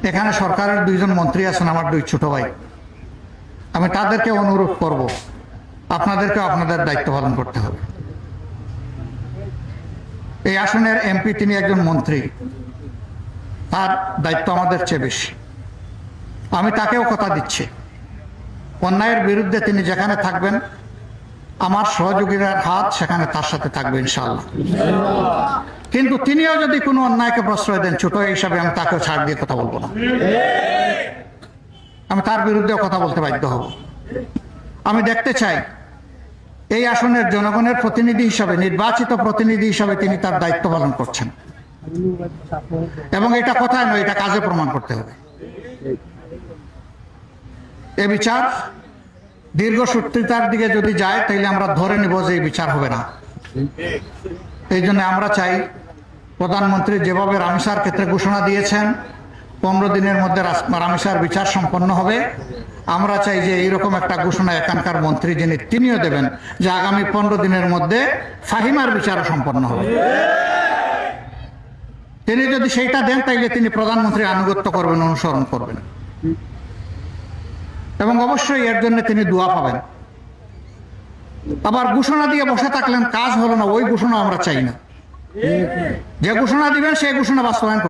এখানে সরকারের দুইজন মন্ত্রী আছেন, আমার দুই ছোট ভাই। আমি তাদেরকে অনুরোধ করব, আপনাদেরকে আপনাদের দায়িত্ব পালন করতে হবে। এই আসনের এমপি তিনি একজন মন্ত্রী, তার দায়িত্ব আমাদের চেয়ে বেশি। আমি তাকেও কথা দিচ্ছি, অন্যায়ের বিরুদ্ধে তিনি যেখানে থাকবেন আমার সহযোগীদের হাত সেখানে তার সাথে থাকবে ইনশাআল্লাহ। কিন্তু তিনিও যদি কোনো অন্যায়কে প্রশ্রয় দেন, ছোট হিসাবে আমি তাকেও ছাড় দিয়ে কথা বলবো না। আমি তার বিরুদ্ধেও কথা বলতে বাধ্য হব। আমি দেখতে চাই এই আসনের জনগণের প্রতিনিধি হিসাবে, নির্বাচিত প্রতিনিধি হিসাবে তিনি তার দায়িত্ব পালন করছেন, এবং এটা কথায় নয়, এটা কাজে প্রমাণ করতে হবে। এ বিচার দীর্ঘসূত্রিতার দিকে যদি যায় তাহলে আমরা ধরে নিব যে এই বিচার হবে না। এই জন্য আমরা চাই প্রধানমন্ত্রী যেভাবে রামিসার ক্ষেত্রে ঘোষণা দিয়েছেন 15 দিনের মধ্যে রামিসার বিচার সম্পন্ন হবে, আমরা চাই যে এইরকম একটা ঘোষণা এখানকার মন্ত্রী যিনি তিনিও দেবেন যে আগামী 15 দিনের মধ্যে ফাহিমার বিচার সম্পন্ন হবে। তিনি যদি সেইটা দেন তাইলে তিনি প্রধানমন্ত্রীর আনুগত্য করবেন, অনুসরণ করবেন, এবং অবশ্যই এর জন্য তিনি দোয়া পাবেন। আবার ঘোষণা দিয়ে বসে থাকলেন, কাজ হলো না, ওই ঘোষণা আমরা চাই না। যে ঘোষণা দিবেন সেই ঘোষণা বাস্তবায়ন